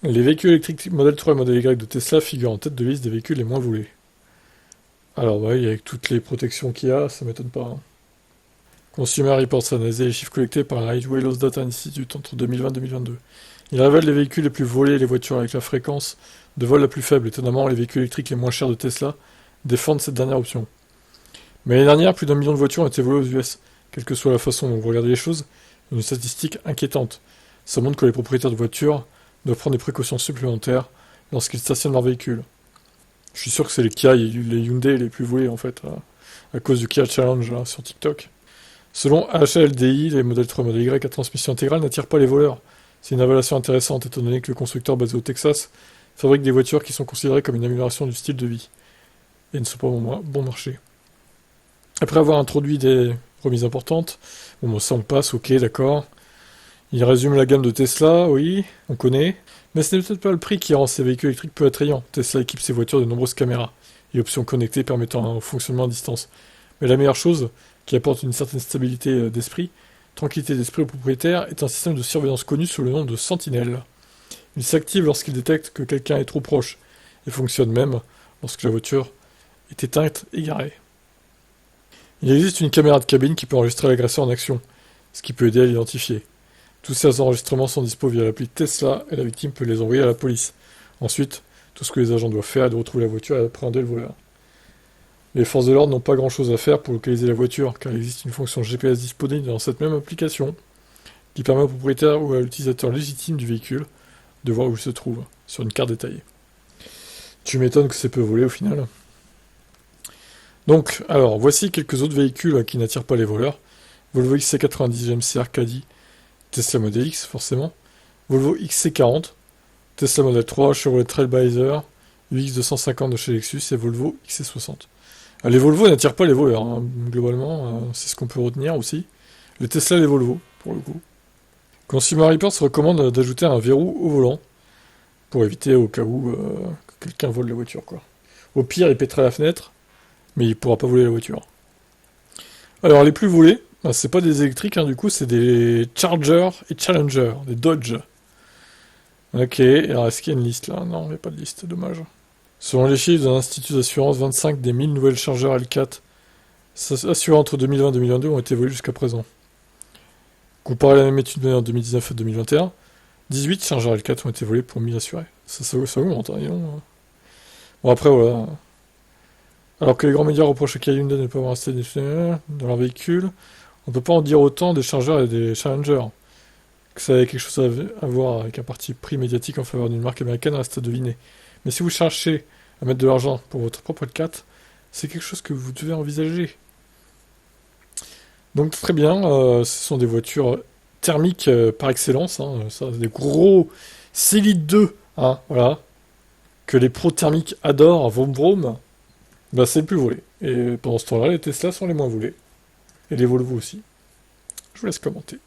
Les véhicules électriques Model 3 et Model Y de Tesla figurent en tête de liste des véhicules les moins volés. Alors oui, avec toutes les protections qu'il y a, ça m'étonne pas, hein. Consumer Reports a analysé les chiffres collectés par la Highway Loss Data Institute entre 2020 et 2022. Il révèle les véhicules les plus volés et les voitures avec la fréquence de vol la plus faible. Étonnamment, les véhicules électriques les moins chers de Tesla défendent cette dernière option. Mais l'année dernière, plus d'1 million de voitures ont été volées aux US. Quelle que soit la façon dont vous regardez les choses, une statistique inquiétante. Ça montre que les propriétaires de voitures doivent prendre des précautions supplémentaires lorsqu'ils stationnent leur véhicule. Je suis sûr que c'est les Kia et les Hyundai les plus volés en fait, à cause du Kia Challenge là, sur TikTok. Selon HLDI, les modèles 3 et modèles Y à transmission intégrale n'attirent pas les voleurs. C'est une évaluation intéressante étant donné que le constructeur basé au Texas fabrique des voitures qui sont considérées comme une amélioration du style de vie et ne sont pas bon marché. Après avoir introduit des remises importantes, bon ça on passe, ok d'accord. Il résume la gamme de Tesla, oui, on connaît. Mais ce n'est peut-être pas le prix qui rend ces véhicules électriques peu attrayants. Tesla équipe ses voitures de nombreuses caméras et options connectées permettant un fonctionnement à distance. Mais la meilleure chose, qui apporte une certaine stabilité d'esprit, tranquillité d'esprit aux propriétaires, est un système de surveillance connu sous le nom de Sentinel. Il s'active lorsqu'il détecte que quelqu'un est trop proche, et fonctionne même lorsque la voiture est éteinte et garée. Il existe une caméra de cabine qui peut enregistrer l'agresseur en action, ce qui peut aider à l'identifier. Tous ces enregistrements sont disponibles via l'appli Tesla et la victime peut les envoyer à la police. Ensuite, tout ce que les agents doivent faire est de retrouver la voiture et appréhender le voleur. Les forces de l'ordre n'ont pas grand chose à faire pour localiser la voiture, car il existe une fonction GPS disponible dans cette même application, qui permet au propriétaire ou à l'utilisateur légitime du véhicule de voir où il se trouve, sur une carte détaillée. Tu m'étonnes que c'est peu volé au final. Donc, alors, voici quelques autres véhicules qui n'attirent pas les voleurs. Volvo XC90 GMC Arcadie, Tesla Model X, forcément. Volvo XC40, Tesla Model 3, Chevrolet Trailblazer, UX250 de chez Lexus et Volvo XC60. Les Volvo n'attirent pas les voleurs, hein, globalement, c'est ce qu'on peut retenir aussi. Les Tesla et les Volvo, pour le coup. Consumer Reports recommande d'ajouter un verrou au volant, pour éviter au cas où que quelqu'un vole la voiture, quoi. Au pire, il pètera la fenêtre, mais il pourra pas voler la voiture. Alors, les plus volés, c'est pas des électriques, hein, du coup, c'est des Charger et Challenger, des Dodge. Ok, alors est-ce qu'il y a une liste là? Non, il n'y a pas de liste, dommage. Selon les chiffres d'un institut d'assurance, 25 des 1000 nouvelles chargeurs L4 assurés entre 2020 et 2022 ont été volés jusqu'à présent. Comparé à la même étude menée en 2019 et 2021, 18 chargeurs L4 ont été volés pour 1000 assurés. Ça augmente, hein, Bon, après, voilà. Alors que les grands médias reprochent à Hyundai de ne pas avoir assez dans leur véhicule, on ne peut pas en dire autant des chargeurs et des Challengers. Que ça ait quelque chose à voir avec un parti pris médiatique en faveur d'une marque américaine reste à deviner. Mais si vous cherchez à mettre de l'argent pour votre propre L4, c'est quelque chose que vous devez envisager. Donc très bien, ce sont des voitures thermiques par excellence, hein, ça, des gros C-Lite 2, hein, voilà, que les pros thermiques adorent, vroom vroom, bah c'est le plus volé. Et pendant ce temps-là, les Tesla sont les moins volés. Et les Volvo aussi. Je vous laisse commenter.